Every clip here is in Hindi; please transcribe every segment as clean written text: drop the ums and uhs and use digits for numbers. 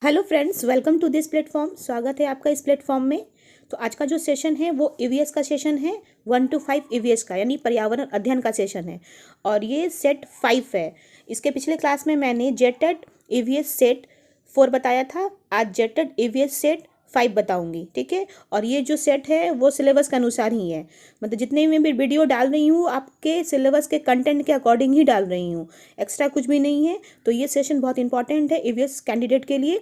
Hello friends, welcome to this platform. स्वागत है आपका इस प्लेटफॉर्म में। तो आज का जो सेशन है वो ईवीएस का सेशन है, 1 to 5 ईवीएस का, यानी पर्यावरण अध्ययन का सेशन है और ये सेट 5 है। इसके पिछले क्लास में मैंने जेटेड ईवीएस सेट 4 बताया था। आज जेटेड ईवीएस सेट 5 बताऊंगी, ठीक है। और ये जो सेट है वो सिलेबस के अनुसार ही है, मतलब जितने में भी वीडियो डाल रही हूँ आपके सिलेबस के कंटेंट के अकॉर्डिंग ही डाल रही हूँ, एक्स्ट्रा कुछ भी नहीं है। तो ये सेशन बहुत इंपॉर्टेंट है ईवीएस कैंडिडेट के लिए।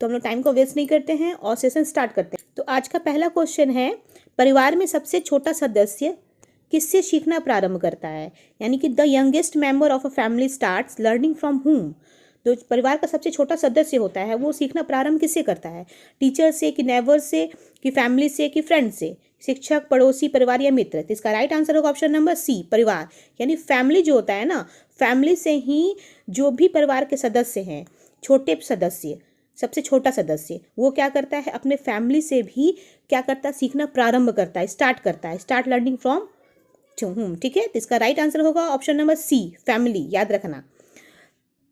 तो हम लोग टाइम को वेस्ट नहीं करते हैं और सेशन स्टार्ट करते हैं। तो आज का पहला क्वेश्चन है, परिवार में सबसे छोटा सदस्य किससे सीखना प्रारंभ करता है, यानी कि the youngest member of a family starts learning from हुम। जो परिवार का सबसे छोटा सदस्य होता है वो सीखना प्रारंभ किससे करता है? टीचर से, कि नेबर से, कि फैमिली से, कि फ्रेंड से? शिक्षक, पड़ोसी, परिवार या मित्र? तो इसका राइट आंसर होगा ऑप्शन नंबर सी, परिवार। यानी फैमिली जो होता है ना, फैमिली से ही जो भी परिवार के सदस्य हैं, छोटे सदस्य, सबसे छोटा सदस्य, वो क्या करता है, अपने फैमिली से भी क्या करता है, सीखना प्रारंभ करता है, स्टार्ट करता है, स्टार्ट लर्निंग फ्रॉम होम, ठीक है। तो इसका राइट आंसर होगा ऑप्शन नंबर सी, फैमिली, याद रखना।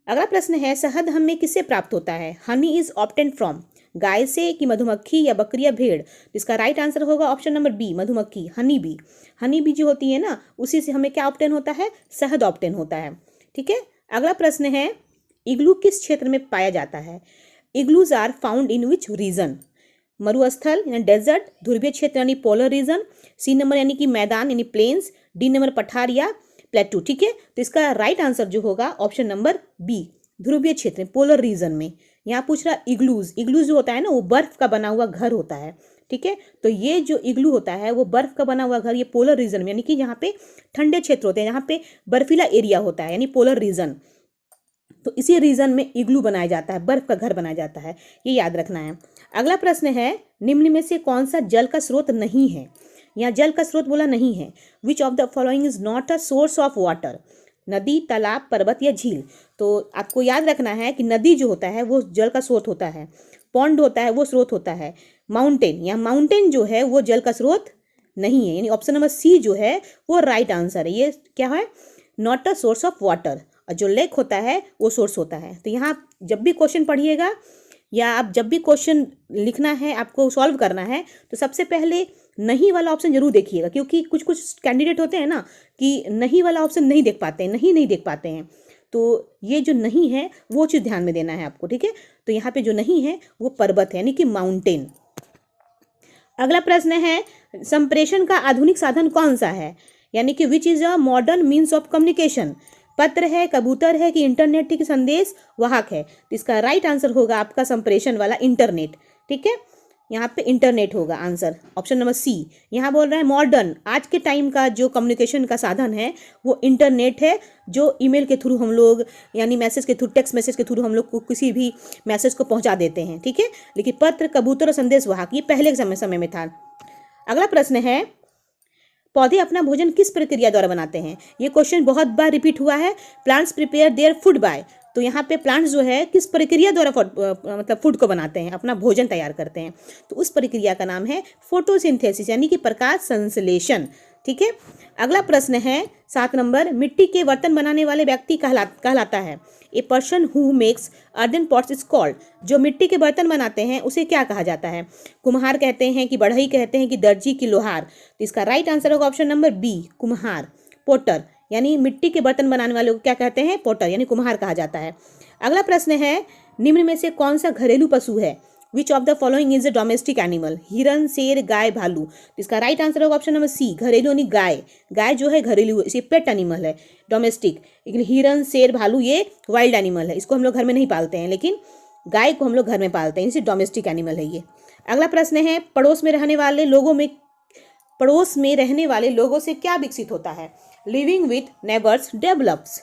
अगला प्रश्न है, शहद हमें किससे प्राप्त होता है? हनी इज ऑब्टेन फ्रॉम, गाय से, कि मधुमक्खी या बकरी या भेड़? इसका राइट आंसर होगा ऑप्शन नंबर बी, मधुमक्खी, हनी बी। हनी बी जो होती है ना, उसी से हमें क्या ऑब्टेन होता है? शहद ऑब्टेन होता है, ठीक है। अगला प्रश्न है, इग्लू किस क्षेत्र में पाया जाता है? Igloos are found in which region? मरुस्थल यानी डेजर्ट, ध्रुवीय क्षेत्र यानी पोलर रीजन, सी नंबर यानी कि मैदान यानी प्लेन्स, डी नंबर पठार या प्लेटू, ठीक है। तो इसका राइट आंसर जो होगा ऑप्शन नंबर बी, ध्रुवीय क्षेत्र, पोलर रीजन में। यहाँ पूछ रहा इग्लूज, इग्लूज जो होता है ना वो बर्फ का बना हुआ घर होता है, ठीक है। तो ये जो इग्लू होता है वो बर्फ का बना हुआ घर, ये पोलर रीजन में, यानी कि यहाँ पे ठंडे क्षेत्र होते हैं, यहाँ पे बर्फीला एरिया होता है, यानी पोलर रीजन। तो इसी रीजन में इग्लू बनाया जाता है, बर्फ का घर बनाया जाता है, ये याद रखना है। अगला प्रश्न है, निम्न में से कौन सा जल का स्रोत नहीं है? यहाँ जल का स्रोत बोला नहीं है। Which of the following is not a source of water? नदी, तालाब, पर्वत या झील? तो आपको याद रखना है कि नदी जो होता है वो जल का स्रोत होता है, पॉन्ड होता है वो स्रोत होता है, माउंटेन या माउंटेन जो है वो जल का स्रोत नहीं है, यानी ऑप्शन नंबर सी जो है वो राइट आंसर है। ये क्या है? Not a source of water. और जो लेक होता है वो सोर्स होता है। तो यहाँ जब भी क्वेश्चन पढ़िएगा या आप जब भी क्वेश्चन लिखना है, आपको सॉल्व करना है, तो सबसे पहले नहीं वाला ऑप्शन जरूर देखिएगा, क्योंकि कुछ कुछ कैंडिडेट होते हैं ना कि नहीं वाला ऑप्शन नहीं देख पाते हैं, नहीं देख पाते हैं। तो ये जो नहीं है वो चीज़ ध्यान में देना है आपको, ठीक है। तो यहाँ पे जो नहीं है वो पर्वत है, यानी कि माउंटेन। अगला प्रश्न है, संप्रेषण का आधुनिक साधन कौन सा है? यानी कि which is a modern means of communication? पत्र है, कबूतर है, कि इंटरनेट की संदेश वाहक है? तो इसका राइट आंसर होगा आपका संप्रेषण वाला इंटरनेट, ठीक है। यहाँ पे इंटरनेट होगा आंसर, ऑप्शन नंबर सी। यहाँ बोल रहा है मॉडर्न, आज के टाइम का जो कम्युनिकेशन का साधन है वो इंटरनेट है, जो ईमेल के थ्रू हम लोग, यानी मैसेज के थ्रू, टेक्स्ट मैसेज के थ्रू हम लोग को किसी भी मैसेज को पहुँचा देते हैं, ठीक है। लेकिन पत्र, कबूतर और संदेश वाहक ये पहले के समय में था। अगला प्रश्न है, पौधे अपना भोजन किस प्रक्रिया द्वारा बनाते हैं? ये क्वेश्चन बहुत बार रिपीट हुआ है। Plants prepare their food by, तो यहाँ पे प्लांट्स जो है किस प्रक्रिया द्वारा मतलब फूड को बनाते हैं, अपना भोजन तैयार करते हैं? तो उस प्रक्रिया का नाम है फोटोसिंथेसिस, यानी कि प्रकाश संश्लेषण, ठीक है। अगला प्रश्न है 7 नंबर, मिट्टी के बर्तन बनाने वाले व्यक्ति कहलाता है? A person who makes earthen pots is called, जो मिट्टी के बर्तन बनाते हैं उसे क्या कहा जाता है? कुम्हार कहते हैं, कि बढ़ई कहते हैं, कि दर्जी, कि लोहार? तो इसका राइट आंसर होगा ऑप्शन नंबर बी, कुम्हार, पोटर। यानी मिट्टी के बर्तन बनाने वाले को क्या कहते हैं? पोटर, यानी कुम्हार कहा जाता है। अगला प्रश्न है, निम्न में से कौन सा घरेलू पशु है? Which of the following is a domestic animal? हिरन, शेर, गाय, भालू? तो इसका राइट आंसर होगा ऑप्शन नंबर सी, घरेलू, यानी गाय। गाय जो है घरेलू, इसे पेट एनिमल है, डोमेस्टिक। लेकिन हिरन, शेर, भालू ये वाइल्ड एनिमल है, इसको हम लोग घर में नहीं पालते हैं, लेकिन गाय को हम लोग घर में पालते हैं, इसे डोमेस्टिक एनिमल है ये। अगला प्रश्न है, पड़ोस में रहने वाले लोगों से क्या विकसित होता है? लिविंग विथ नेबर्स डेवलप्स,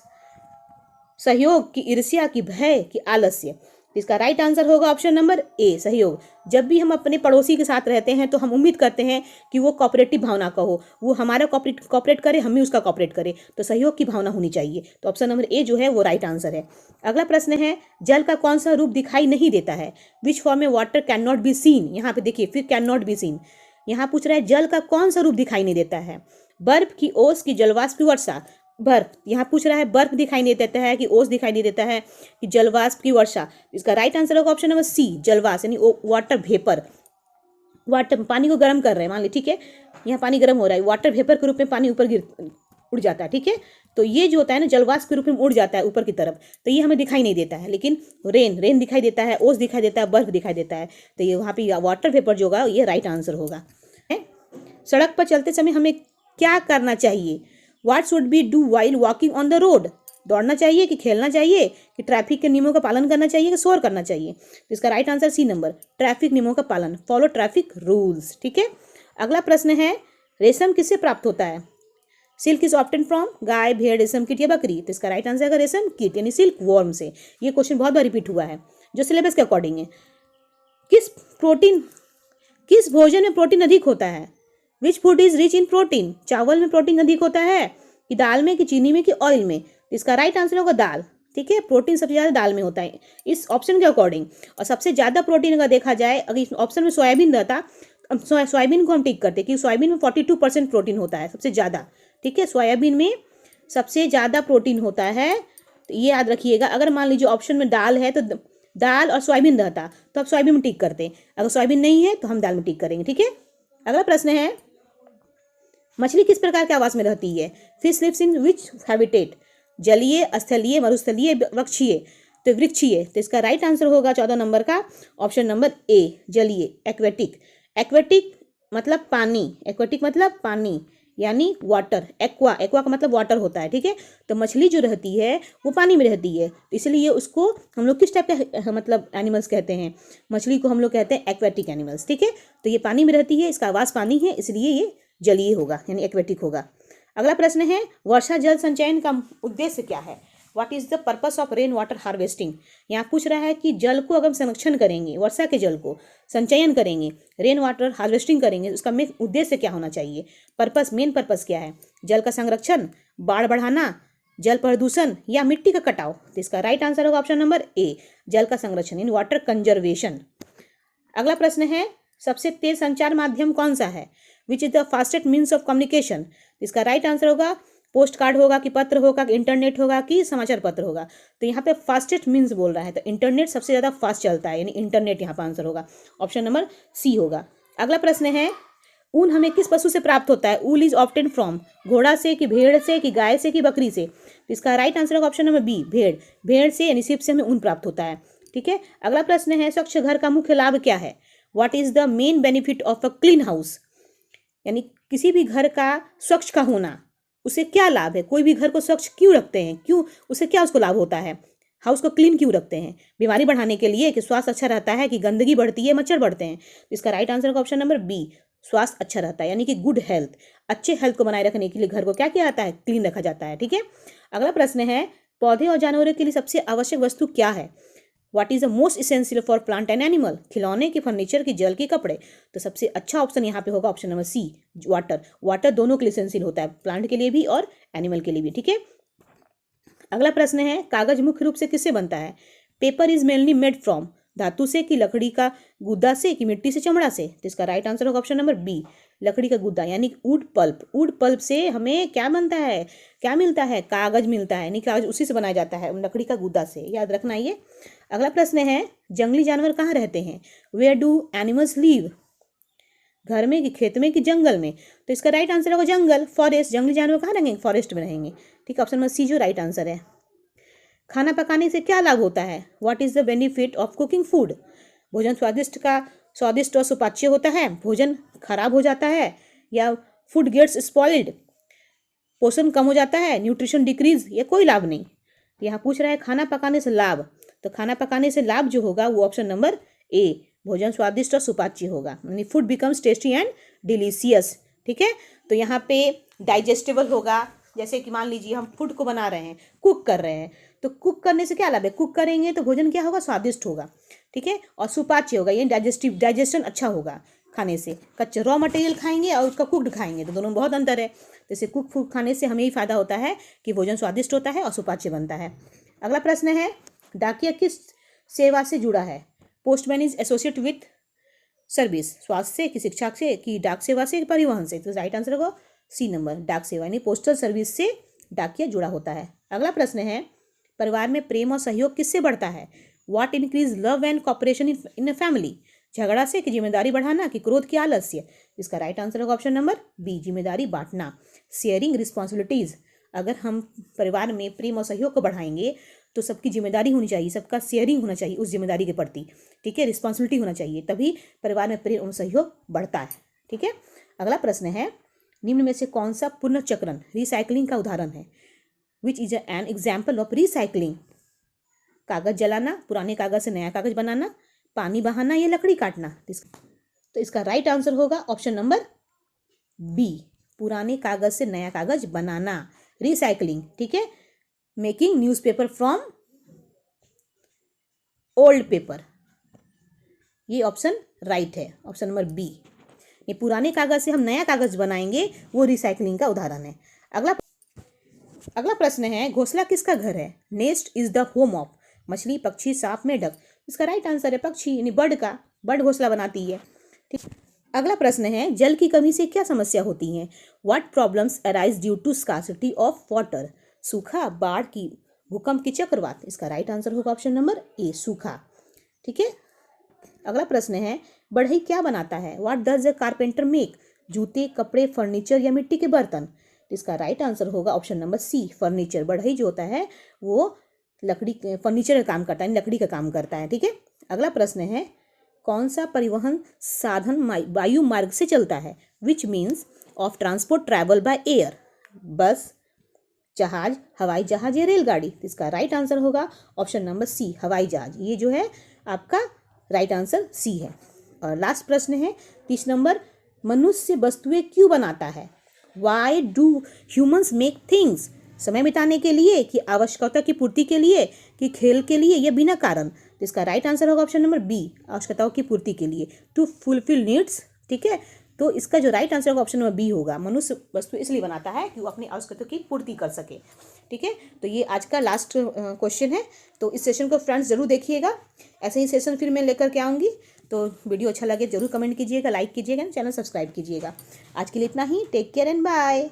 सहयोग, की ईर्ष्या, की भय, की आलस्य? इसका राइट आंसर होगा ऑप्शन नंबर ए, सहयोग। जब भी हम अपने पड़ोसी के साथ रहते हैं तो हम उम्मीद करते हैं कि वो कोऑपरेटिव भावना का हो, वो हमारा कोऑपरेट करे, हम भी उसका कोऑपरेट करें, तो सहयोग की भावना होनी चाहिए। तो ऑप्शन नंबर ए जो है वो राइट आंसर है। अगला प्रश्न है, जल का कौन सा रूप दिखाई नहीं देता है? विच फॉर्म में water can not be seen? यहाँ पे देखिए, फिर कैन नॉट बी सीन, यहाँ पूछ रहा है जल का कौन सा रूप दिखाई नहीं देता है? बर्फ, की ओस, की जलवाष्प, की वर्षा? बर्फ, यहाँ पूछ रहा है बर्फ दिखाई नहीं देता है कि ओस दिखाई नहीं देता है कि जलवाष्प की वर्षा। इसका राइट आंसर होगा ऑप्शन नंबर सी, जलवाष्प यानी वाटर वेपर। वाटर, पानी को गर्म कर रहे हैं मान ली, ठीक है, यहाँ पानी गर्म हो रहा है, वाटर वेपर के रूप में पानी ऊपर गिर उड़ जाता है, ठीक है। तो ये जो होता है ना जलवाष्प के रूप में उड़ जाता है ऊपर की तरफ, तो ये हमें दिखाई नहीं देता है। लेकिन रेन दिखाई देता है, ओस दिखाई देता है, बर्फ दिखाई देता है, तो ये वहाँ पे वाटर वेपर जो होगा ये राइट आंसर होगा। है, सड़क पर चलते समय हमें क्या करना चाहिए? What should be do while walking on the road? दौड़ना चाहिए कि खेलना चाहिए कि ट्रैफिक के नियमों का पालन करना चाहिए कि शोर करना चाहिए? तो इसका right answer C number, traffic नियमों का पालन, फॉलो ट्रैफिक रूल्स, ठीक है। अगला प्रश्न है, रेशम किससे प्राप्त होता है? सिल्क इज ऑप्टेन फ्रॉम गाय, भेड़, रेशम कीट या बकरी? तो इसका राइट आंसर है रेशम कीट यानी सिल्क वॉर्म से। ये क्वेश्चन बहुत बार रिपीट हुआ है जो सिलेबस के अकॉर्डिंग है। किस भोजन में प्रोटीन अधिक होता है? Which food is rich in protein? चावल में प्रोटीन अधिक होता है कि दाल में कि चीनी में कि ऑयल में? तो इसका राइट आंसर होगा दाल, ठीक है। प्रोटीन सबसे ज़्यादा दाल में होता है इस ऑप्शन के अकॉर्डिंग। और सबसे ज़्यादा प्रोटीन अगर देखा जाए, अगर इस ऑप्शन में सोयाबीन रहता, सोयाबीन को हम टिक करते कि सोयाबीन में 42% प्रोटीन होता है सबसे ज़्यादा, ठीक है। सोयाबीन में सबसे ज़्यादा प्रोटीन होता है, तो ये याद रखिएगा। अगर मान लीजिए ऑप्शन में दाल है तो दाल और सोयाबीन रहता तो आप सोयाबीन में टिक करते, अगर सोयाबीन नहीं है तो हम दाल में टिक करेंगे, ठीक है। अगला प्रश्न है, मछली किस प्रकार के आवास में रहती है? Fish lives in which habitat? जलीय, स्थलीय, मरुस्थलीय, वृक्षीय? तो वृक्षीय। तो इसका राइट आंसर होगा 14 नंबर का ऑप्शन नंबर ए, जलीय, एक्वेटिक। एक्वेटिक मतलब पानी, एक्वेटिक मतलब पानी यानी वाटर। एक्वा, एक्वा का मतलब वाटर होता है, ठीक है। तो मछली जो रहती है वो पानी में रहती है, तो इसलिए उसको हम लोग किस टाइप का मतलब एनिमल्स कहते हैं? मछली को हम लोग कहते हैं एक्वेटिक एनिमल्स, ठीक है। तो ये पानी में रहती है, इसका आवास पानी है, इसलिए ये जलीय होगा यानी एक्वेटिक होगा। अगला प्रश्न है, वर्षा जल संचयन का उद्देश्य क्या है? What is the purpose of rain water harvesting? यहाँ पूछ रहा है कि जल को अगर संरक्षण करेंगे, वर्षा के जल को संचयन करेंगे, रेन वाटर हार्वेस्टिंग करेंगे, उसका मेन उद्देश्य क्या होना चाहिए? पर्पस, मेन पर्पस क्या है? जल का संरक्षण, बाढ़ बढ़ाना, जल प्रदूषण या मिट्टी का कटाव? तो इसका राइट आंसर होगा ऑप्शन नंबर ए, जल का संरक्षण इन वाटर कंजर्वेशन। अगला प्रश्न है, सबसे तेज संचार माध्यम कौन सा है? Which is the fastest means of communication? इसका राइट आंसर होगा पोस्ट कार्ड होगा कि पत्र होगा कि इंटरनेट होगा कि समाचार पत्र होगा? तो यहाँ पे फास्टेस्ट मीन्स बोल रहा है, तो इंटरनेट सबसे ज़्यादा फास्ट चलता है यानी इंटरनेट यहाँ पर आंसर होगा, ऑप्शन नंबर सी होगा। अगला प्रश्न है, ऊन हमें किस पशु से प्राप्त होता है? ऊल इज ऑप्टेन फ्रॉम, घोड़ा से कि भेड़ से कि गाय से कि बकरी से? तो इसका राइट आंसर होगा ऑप्शन नंबर बी, भेड़। भेड़ से यानी सिप से हमें ऊन प्राप्त होता है, ठीक है। अगला प्रश्न है, स्वच्छ घर का मुख्य लाभ क्या है? What is the main benefit of a clean house? यानी किसी भी घर का स्वच्छ का होना, उसे क्या लाभ है? कोई भी घर को स्वच्छ क्यों रखते हैं, क्यों, उसे क्या उसको लाभ होता है? हाउस को क्लीन क्यों रखते हैं? बीमारी बढ़ाने के लिए कि स्वास्थ्य अच्छा रहता है कि गंदगी बढ़ती है, मच्छर बढ़ते हैं? तो इसका राइट आंसर का ऑप्शन नंबर बी, स्वास्थ्य अच्छा रहता है यानी कि गुड हेल्थ। अच्छे हेल्थ को बनाए रखने के लिए घर को क्या किया जाता है? क्लीन रखा जाता है, ठीक है। अगला प्रश्न है, पौधे और जानवरों के लिए सबसे आवश्यक वस्तु क्या है? What is the most essential for plant and animal? खिलौने की, फर्नीचर की, जल के, कपड़े? तो सबसे अच्छा ऑप्शन यहाँ पे होगा option number C, water. Water दोनों के लिए इसेंशियल होता है, प्लांट के लिए भी और एनिमल के लिए भी, ठीक है। अगला प्रश्न है, कागज मुख्य रूप से किससे बनता है? Paper is mainly made from, धातु से कि लकड़ी का गुद्दा से कि मिट्टी से, चमड़ा से? तो इसका राइट आंसर होगा ऑप्शन नंबर बी, लकड़ी का गुद्दा यानी वुड पल्प। वुड पल्प से हमें क्या बनता है, क्या मिलता है? कागज मिलता है, यानी कागज उसी से बनाया जाता है, लकड़ी का गुद्दा से, याद रखना ये। अगला प्रश्न है, जंगली जानवर कहाँ रहते हैं? Where do animals live? घर में कि खेत में कि जंगल में? तो इसका राइट आंसर होगा जंगल, फॉरेस्ट। जंगली जानवर कहाँ रहेंगे? फॉरेस्ट में रहेंगे, ठीक है। ऑप्शन नंबर सी जो राइट आंसर है। खाना पकाने से क्या लाभ होता है? What is the benefit of cooking food? भोजन स्वादिष्ट और सुपाच्य होता है, भोजन खराब हो जाता है, या फूड गेट्स स्पॉइल्ड, पोषण कम हो जाता है, न्यूट्रिशन डिक्रीज, या कोई लाभ नहीं? यहाँ पूछ रहा है खाना पकाने से लाभ, तो खाना पकाने से लाभ जो होगा वो ऑप्शन नंबर ए, भोजन स्वादिष्ट और सुपाच्य होगा, यानी food becomes tasty and delicious, ठीक है। तो यहाँ पे डाइजेस्टेबल होगा, जैसे कि मान लीजिए हम फूड को बना रहे हैं, कुक कर रहे हैं, तो कुक करने से क्या लाभ है? कुक करेंगे तो भोजन क्या होगा? स्वादिष्ट होगा, ठीक है, और सुपाच्य होगा, ये डाइजेशन अच्छा होगा खाने से। कच्चे रॉ मटेरियल खाएंगे और उसका कुक्ड खाएंगे तो दोनों में बहुत अंतर है। जैसे कुक फूड खाने से हमें ही फायदा होता है कि भोजन स्वादिष्ट होता है और सुपाच्य बनता है। अगला प्रश्न है, डाकिया किस सेवा से जुड़ा है? Postman is associate with service, स्वास्थ्य से कि शिक्षा से कि डाक सेवा से, परिवहन से? तो राइट आंसर होगा सी नंबर, डाक सेवा यानी पोस्टल सर्विस से डाकिया जुड़ा होता है। अगला प्रश्न है, परिवार में प्रेम और सहयोग किससे बढ़ता है? What increase love and cooperation in a family? झगड़ा से कि जिम्मेदारी बढ़ाना कि क्रोध की आलस्य? इसका राइट आंसर होगा ऑप्शन नंबर बी, जिम्मेदारी बांटना, शेयरिंग रिस्पॉन्सिबिलिटीज। अगर हम परिवार में प्रेम और सहयोग को बढ़ाएंगे तो सबकी जिम्मेदारी होनी चाहिए, सबका शेयरिंग होना चाहिए उस जिम्मेदारी के प्रति, ठीक है, रिस्पॉन्सिबिलिटी होना चाहिए, तभी परिवार में प्रेम और सहयोग बढ़ता है, ठीक है। अगला प्रश्न है, निम्न में से कौन सा पुनर्चक्रण रिसाइकलिंग का उदाहरण है? Which is an example of recycling? कागज जलाना, पुराने कागज से नया कागज बनाना, पानी बहाना या लकड़ी काटना? तो इसका राइट आंसर होगा ऑप्शन नंबर बी, पुराने कागज से नया कागज बनाना, रिसाइकलिंग, ठीक है। Making newspaper from old paper, ये ऑप्शन राइट है, ऑप्शन नंबर बी। ये पुराने कागज से हम नया कागज बनाएंगे, वो रिसाइकलिंग का उदाहरण है। अगला प्रश्न है, घोंसला किसका घर है? Nest is the home of? मछली, पक्षी, सांप, मेढक? इसका राइट आंसर है पक्षी, यानी बर्ड का, बर्ड घोंसला बनाती है, ठीक। अगला प्रश्न है, जल की कमी से क्या समस्या होती है? What problems arise due to scarcity of water? सूखा, बाढ़ की, भूकंप की, चक्रवात? इसका राइट आंसर होगा ऑप्शन नंबर ए, सूखा, ठीक है। अगला प्रश्न है, बढ़ई क्या बनाता है? What does the carpenter make? जूते, कपड़े, फर्नीचर या मिट्टी के बर्तन? इसका राइट आंसर होगा ऑप्शन नंबर सी, फर्नीचर। बढ़ई जो होता है वो लकड़ी, फर्नीचर का काम करता है, लकड़ी का काम करता है, ठीक है। अगला प्रश्न है, कौन सा परिवहन साधन वायु मार्ग से चलता है? Which means of transport travel by air? बस, जहाज, हवाई जहाज या रेलगाड़ी? इसका राइट आंसर होगा ऑप्शन नंबर सी, हवाई जहाज। ये जो है आपका राइट आंसर सी है। और लास्ट प्रश्न है 30 नंबर, मनुष्य वस्तुएं क्यों बनाता है? Why do humans make things? समय बिताने के लिए कि आवश्यकता की पूर्ति के लिए कि खेल के लिए या बिना कारण? तो इसका राइट आंसर होगा ऑप्शन नंबर बी, आवश्यकताओं की पूर्ति के लिए, टू फुलफिल नीड्स, ठीक है। तो इसका जो राइट आंसर होगा ऑप्शन नंबर बी होगा, मनुष्य वस्तु इसलिए बनाता है कि वो अपनी आवश्यकताओं की पूर्ति कर सके, ठीक है। तो ये आज का लास्ट क्वेश्चन है, तो इस सेशन को फ्रेंड्स जरूर देखिएगा। ऐसे ही सेशन फिर मैं लेकर के आऊँगी, तो वीडियो अच्छा लगे जरूर कमेंट कीजिएगा, लाइक कीजिएगा, चैनल सब्सक्राइब कीजिएगा। आज के लिए इतना ही, टेक केयर एंड बाय।